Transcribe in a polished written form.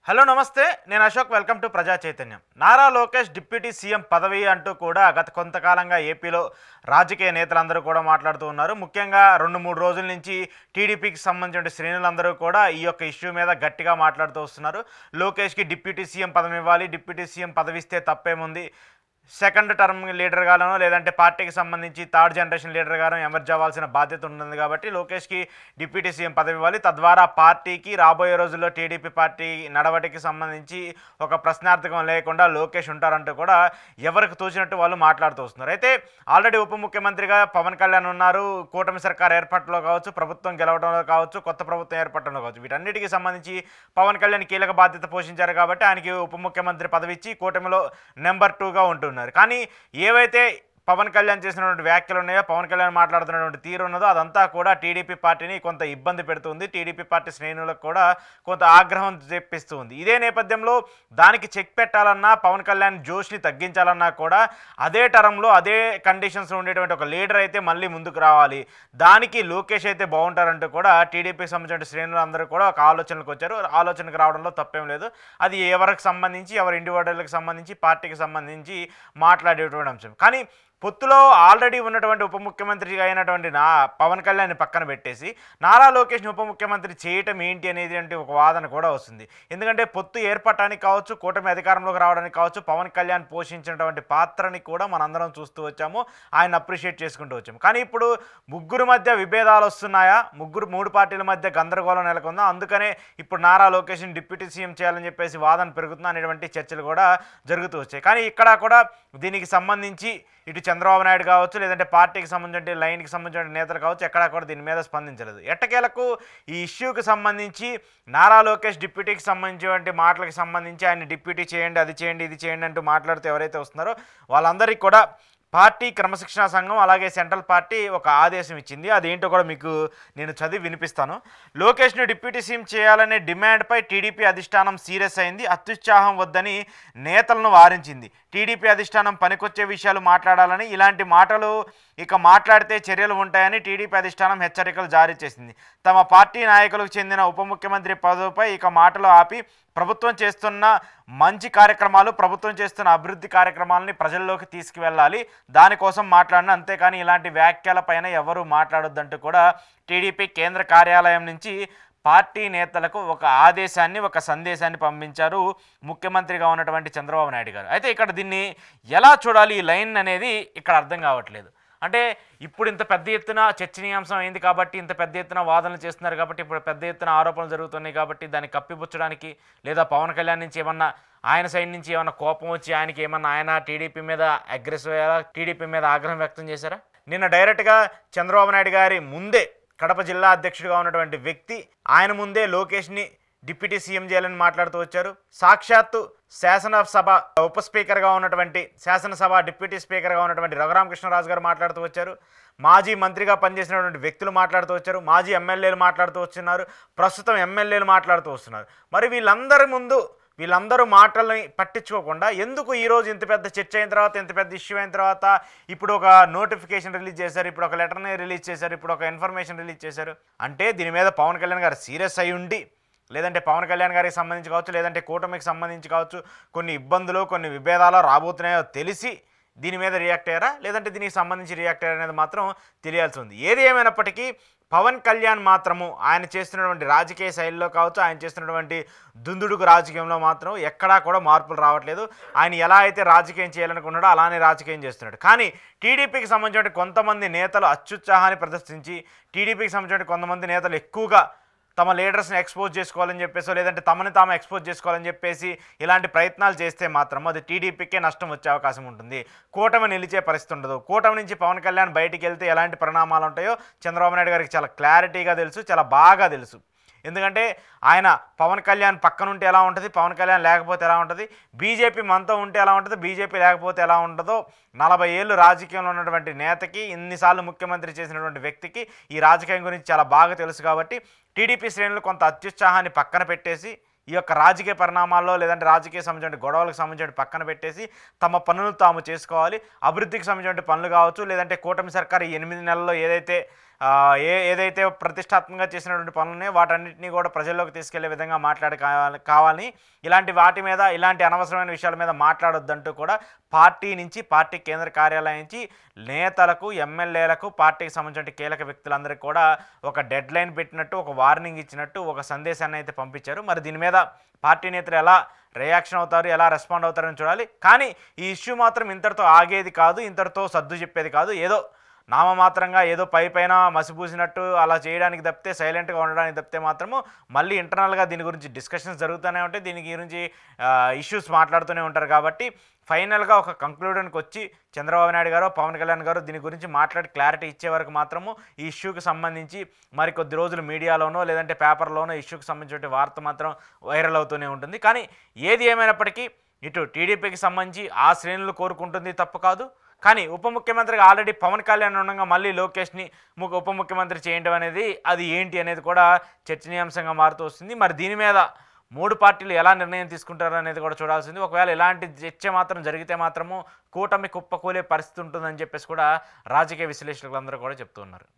Hello నమస్తే నేను Ashok welcome to ప్రజా చైతన్యం. నారా లోకేష్ డిప్యూటీ సీఎం పదవి అంటూ కూడా గత కొంతకాలంగా ఏపీలో రాజకీయ నేతలందరూ కూడా మాట్లాడుతూ ఉన్నారు. ముఖ్యంగా 2-3 రోజుల నుంచి టీడీపీకి సంబంధించిన శ్రేణులందరూ కూడా ఈ యొక్క ఇష్యూ మీద గట్టిగా మాట్లాడుతూ వస్తున్నారు. లోకేష్కి డిప్యూటీ సీఎం పదవి ఇవ్వాలి, డిప్యూటీ సీఎం పదవి ఇస్తే తప్పేముంది, సెకండ్ టర్మ్ లీడర్గానో లేదంటే పార్టీకి సంబంధించి థర్డ్ జనరేషన్ లీడర్గానో ఎమర్జ్ అవ్వాల్సిన బాధ్యత ఉంటుంది కాబట్టి లోకేష్కి డిప్యూటీ సీఎం పదవి ఇవ్వాలి. తద్వారా పార్టీకి రాబోయే రోజుల్లో టీడీపీ పార్టీ నడవడికి సంబంధించి ఒక ప్రశ్నార్థకం లేకుండా లోకేష్ ఉంటారంటూ కూడా ఎవరికి తోచినట్టు వాళ్ళు మాట్లాడుతూ వస్తున్నారు. అయితే ఆల్రెడీ ఉప ముఖ్యమంత్రిగా పవన్ కళ్యాణ్ ఉన్నారు. కూటమి సర్కార్ ఏర్పాటులో కావచ్చు, ప్రభుత్వం గెలవడంలో కావచ్చు, కొత్త ప్రభుత్వం ఏర్పడటంలో కావచ్చు, వీటన్నిటికీ సంబంధించి పవన్ కళ్యాణ్ కీలక బాధ్యత పోషించారు కాబట్టి ఆయనకి ఉప ముఖ్యమంత్రి పదవి ఇచ్చి కూటమిలో నెంబర్ 2గా ఉంటున్నారు. కానీ ఏవైతే పవన్ కళ్యాణ్ చేసినటువంటి వ్యాఖ్యలు ఉన్నాయో, పవన్ కళ్యాణ్ మాట్లాడుతున్నటువంటి తీరు ఉన్నదో అదంతా కూడా టీడీపీ పార్టీని కొంత ఇబ్బంది పెడుతుంది. టీడీపీ పార్టీ శ్రేణులకు కూడా కొంత ఆగ్రహం తెప్పిస్తూ ఉంది. ఇదే నేపథ్యంలో దానికి చెక్ పెట్టాలన్నా, పవన్ కళ్యాణ్ జోష్ని తగ్గించాలన్నా కూడా అదే టర్మ్లో అదే కండిషన్స్లో ఉండేటువంటి ఒక లీడర్ అయితే మళ్ళీ ముందుకు రావాలి, దానికి లోకేష్ అయితే బాగుంటారంటూ కూడా టీడీపీకి సంబంధించిన శ్రేణులు అందరూ కూడా ఒక ఆలోచనకు వచ్చారు. ఆలోచనకు రావడంలో తప్పేం లేదు. అది ఎవరికి సంబంధించి, ఎవరి ఇండివిజువల్కి సంబంధించి, పార్టీకి సంబంధించి మాట్లాడేటువంటి అంశం. కానీ పొత్తులో ఆల్రెడీ ఉన్నటువంటి ఉప ముఖ్యమంత్రి అయినటువంటి పవన్ కళ్యాణ్ పక్కన పెట్టేసి నారా లోకేష్ని ఉప ముఖ్యమంత్రి చేయటం ఏంటి అనేది అంటే ఒక వాదన కూడా వస్తుంది. ఎందుకంటే పొత్తు ఏర్పడటానికి కావచ్చు, కూటమి అధికారంలోకి రావడానికి కావచ్చు, పవన్ కళ్యాణ్ పోషించినటువంటి పాత్రని కూడా మనందరం చూస్తూ వచ్చాము, ఆయన అప్రిషియేట్ చేసుకుంటూ వచ్చాము. కానీ ఇప్పుడు ముగ్గురు మధ్య విభేదాలు వస్తున్నాయా, మూడు పార్టీల మధ్య గందరగోళం నెలకొందా, అందుకనే ఇప్పుడు నారా లోకేష్ని డిప్యూటీ సీఎం చేయాలని చెప్పేసి వాదన పెరుగుతుందా అనేటువంటి చర్చలు కూడా జరుగుతూ వచ్చాయి. కానీ ఇక్కడ కూడా దీనికి సంబంధించి ఇటు చంద్రబాబు నాయుడు కావచ్చు, లేదంటే పార్టీకి సంబంధించిన లైన్కి సంబంధించిన నేతలు కావచ్చు, ఎక్కడా కూడా దీని మీద స్పందించలేదు. ఎట్టకేలకు ఈ ఇష్యూకి సంబంధించి నారా లోకేష్ డిప్యూటీకి సంబంధించినటువంటి మాటలకు సంబంధించి ఆయన డిప్యూటీ చేయండి, అది చేయండి, ఇది చేయండి అంటూ మాట్లాడుతూ ఎవరైతే వస్తున్నారో వాళ్ళందరికీ కూడా పార్టీ క్రమశిక్షణా సంఘం అలాగే సెంట్రల్ పార్టీ ఒక ఆదేశం ఇచ్చింది. అదేంటో కూడా మీకు నేను చదివి వినిపిస్తాను. లోకేష్ను డిప్యూటీ సీఎం చేయాలనే డిమాండ్పై టీడీపీ అధిష్టానం సీరియస్ అయింది. అత్యుత్సాహం వద్దని నేతలను వారించింది. టీడీపీ అధిష్టానం పనికొచ్చే విషయాలు మాట్లాడాలని, ఇలాంటి మాటలు ఇక మాట్లాడితే చర్యలు ఉంటాయని టీడీపీ అధిష్టానం హెచ్చరికలు జారీ చేసింది. తమ పార్టీ నాయకులకు చెందిన ఉప ముఖ్యమంత్రి పదవిపై ఇక మాటలు ఆపి ప్రభుత్వం చేస్తున్న మంచి కార్యక్రమాలు, ప్రభుత్వం చేస్తున్న అభివృద్ధి కార్యక్రమాలని ప్రజల్లోకి తీసుకువెళ్ళాలి, దానికోసం మాట్లాడిన, అంతేకాని ఇలాంటి వ్యాఖ్యలపైన ఎవరూ మాట్లాడొద్దంటూ కూడా టీడీపీ కేంద్ర కార్యాలయం నుంచి పార్టీ నేతలకు ఒక ఆదేశాన్ని, ఒక సందేశాన్ని పంపించారు ముఖ్యమంత్రిగా ఉన్నటువంటి చంద్రబాబు నాయుడు గారు. అయితే ఇక్కడ దీన్ని ఎలా చూడాలి, ఈ లైన్ అనేది ఇక్కడ అర్థం కావట్లేదు. అంటే ఇప్పుడు ఇంత పెద్ద ఎత్తున చర్చనీయాంశం అయింది కాబట్టి, ఇంత పెద్ద ఎత్తున వాదనలు చేస్తున్నారు కాబట్టి, ఇప్పుడు పెద్ద ఎత్తున ఆరోపణలు జరుగుతున్నాయి కాబట్టి దాన్ని కప్పిపుచ్చడానికి, లేదా పవన్ కళ్యాణ్ నుంచి ఏమన్నా ఆయన సైడ్ నుంచి ఏమన్నా కోపం వచ్చి ఆయనకి ఏమన్నా ఆయన టీడీపీ మీద అగ్రెసివ్ అయ్యారా, టీడీపీ మీద ఆగ్రహం వ్యక్తం చేశారా? నిన్న డైరెక్ట్గా చంద్రబాబు నాయుడు గారి ముందే కడప జిల్లా అధ్యక్షుడిగా ఉన్నటువంటి వ్యక్తి ఆయన ముందే లోకేష్ని డిప్యూటీ సీఎం చేయాలని మాట్లాడుతూ వచ్చారు. సాక్షాత్తు శాసనసభ ఉప స్పీకర్గా ఉన్నటువంటి, శాసనసభ డిప్యూటీ స్పీకర్గా ఉన్నటువంటి రఘురామకృష్ణరాజు గారు మాట్లాడుతూ వచ్చారు. మాజీ మంత్రిగా పనిచేసినటువంటి వ్యక్తులు మాట్లాడుతూ వచ్చారు. మాజీ ఎమ్మెల్యేలు మాట్లాడుతూ వస్తున్నారు. ప్రస్తుతం ఎమ్మెల్యేలు మాట్లాడుతూ వస్తున్నారు. మరి వీళ్ళందరూ మాటల్ని పట్టించుకోకుండా ఎందుకు ఈరోజు ఇంత పెద్ద చర్చ అయిన తర్వాత, ఇంత పెద్ద ఇష్యూ అయిన తర్వాత ఇప్పుడు ఒక నోటిఫికేషన్ రిలీజ్ చేశారు, ఇప్పుడు ఒక లెటర్ని రిలీజ్ చేశారు, ఇప్పుడు ఒక ఇన్ఫర్మేషన్ రిలీజ్ చేశారు? అంటే దీని మీద పవన్ కళ్యాణ్ గారు సీరియస్ అయి ఉండి, లేదంటే పవన్ కళ్యాణ్ గారికి సంబంధించి కావచ్చు, లేదంటే కూటమికి సంబంధించి కావచ్చు, కొన్ని ఇబ్బందులు, కొన్ని విభేదాలు రాబోతున్నాయో తెలిసి దీని మీద రియాక్ట్ అయ్యారా, లేదంటే దీనికి సంబంధించి రియాక్ట్ అయ్యారా అనేది మాత్రం తెలియాల్సి ఉంది. ఏది ఏమైనప్పటికీ పవన్ కళ్యాణ్ మాత్రము ఆయన చేస్తున్నటువంటి రాజకీయ శైలిలో కావచ్చు, ఆయన చేస్తున్నటువంటి దుందుడుకు రాజకీయంలో మాత్రం ఎక్కడా కూడా మార్పులు రావట్లేదు. ఆయన ఎలా అయితే రాజకీయం చేయాలనుకున్నాడో అలానే రాజకీయం చేస్తున్నాడు. కానీ టీడీపీకి సంబంధించిన కొంతమంది నేతలు అత్యుత్సాహాన్ని ప్రదర్శించి, టీడీపీకి సంబంధించిన కొంతమంది నేతలు ఎక్కువగా తమ లీడర్స్ని ఎక్స్పోజ్ చేసుకోవాలని చెప్పేసి, లేదంటే తమని తాము ఎక్స్పోజ్ చేసుకోవాలని చెప్పేసి ఇలాంటి ప్రయత్నాలు చేస్తే మాత్రం అది టీడీపీకే నష్టం వచ్చే అవకాశం ఉంటుంది. కూటమి నిలిచే పరిస్థితి ఉండదు. కూటమి నుంచి పవన్ కళ్యాణ్ బయటికి వెళ్తే ఎలాంటి పరిణామాలు ఉంటాయో చంద్రబాబు నాయుడు గారికి చాలా క్లారిటీగా తెలుసు, చాలా బాగా తెలుసు. ఎందుకంటే ఆయన పవన్ కళ్యాణ్ పక్కనుంటే ఎలా ఉంటుంది, పవన్ కళ్యాణ్ లేకపోతే ఎలా ఉంటుంది, బీజేపీ మనతో ఉంటే ఎలా ఉంటుంది, బీజేపీ లేకపోతే ఎలా ఉంటుందో 40 ఏళ్ళు రాజకీయంలో ఉన్నటువంటి నేతకి, ఇన్నిసార్లు ముఖ్యమంత్రి చేసినటువంటి వ్యక్తికి ఈ రాజకీయం గురించి చాలా బాగా తెలుసు. కాబట్టి టీడీపీ శ్రేణులు కొంత అత్యుత్సాహాన్ని పక్కన పెట్టేసి, ఈ యొక్క రాజకీయ పరిణామాల్లో లేదంటే రాజకీయ సంబంధించిన గొడవలకు సంబంధించిన పక్కన పెట్టేసి తమ పనులు తాము చేసుకోవాలి. అభివృద్ధికి సంబంధించిన పనులు కావచ్చు, లేదంటే కూటమి సర్కారు ఈ 8 నెలల్లో ఏదైతే ఏదైతే ప్రతిష్టాత్మకంగా చేసినటువంటి పనులున్నాయో వాటన్నిటిని కూడా ప్రజల్లోకి తీసుకెళ్లే విధంగా కావాలని ఇలాంటి వాటి మీద ఇలాంటి అనవసరమైన విషయాల మీద మాట్లాడొద్దంటూ కూడా పార్టీ నుంచి పార్టీ కేంద్ర కార్యాలయం నుంచి నేతలకు ఎమ్మెల్యేలకు పార్టీకి సంబంధించిన కీలక వ్యక్తులందరికీ కూడా ఒక డెడ్ లైన్ పెట్టినట్టు ఒక వార్నింగ్ ఇచ్చినట్టు ఒక సందేశాన్ని అయితే పంపించారు. మరి దీని మీద పార్టీ నేతలు ఎలా రియాక్షన్ అవుతారు, ఎలా రెస్పాండ్ అవుతారని చూడాలి. కానీ ఈ ఇష్యూ మాత్రం ఇంతటితో ఆగేది కాదు, ఇంతటితో సర్దు చెప్పేది కాదు. ఏదో నామమాత్రంగా ఏదో పైన మసిపూసినట్టు అలా చేయడానికి తప్పితే, సైలెంట్గా ఉండడానికి తప్పితే మాత్రము మళ్ళీ ఇంటర్నల్గా దీని గురించి డిస్కషన్స్ జరుగుతూనే ఉంటాయి, దీని గురించి ఇష్యూస్ మాట్లాడుతూనే ఉంటారు. కాబట్టి ఫైనల్గా ఒక కంక్లూడన్కి వచ్చి చంద్రబాబు నాయుడు గారు, పవన్ కళ్యాణ్ గారు దీని గురించి మాట్లాడి క్లారిటీ ఇచ్చే వరకు మాత్రము ఈ ఇష్యూకి సంబంధించి మరికొద్ది రోజులు మీడియాలోనో లేదంటే పేపర్లోనో ఇష్యూకి సంబంధించిన వార్త మాత్రం వైరల్ అవుతూనే ఉంటుంది. కానీ ఏది ఏమైనప్పటికీ ఇటు టీడీపీకి సంబంధించి ఆ శ్రేణులు కోరుకుంటుంది తప్పు కాదు. కానీ ఉప ముఖ్యమంత్రిగా ఆల్రెడీ పవన్ కళ్యాణ్ ఉండగా మళ్ళీ లోకేష్ని ఉప ముఖ్యమంత్రి చేయడం అనేది అది ఏంటి అనేది కూడా చర్చనీయాంశంగా మారుతూ వస్తుంది. మరి దీని మీద మూడు పార్టీలు ఎలా నిర్ణయం తీసుకుంటారు అనేది కూడా చూడాల్సింది. ఒకవేళ ఇలాంటి చర్చ మాత్రం జరిగితే మాత్రము కూటమి కుప్పకూలే పరిస్థితి ఉంటుందని చెప్పేసి కూడా రాజకీయ విశ్లేషకులందరూ కూడా చెప్తున్నారు.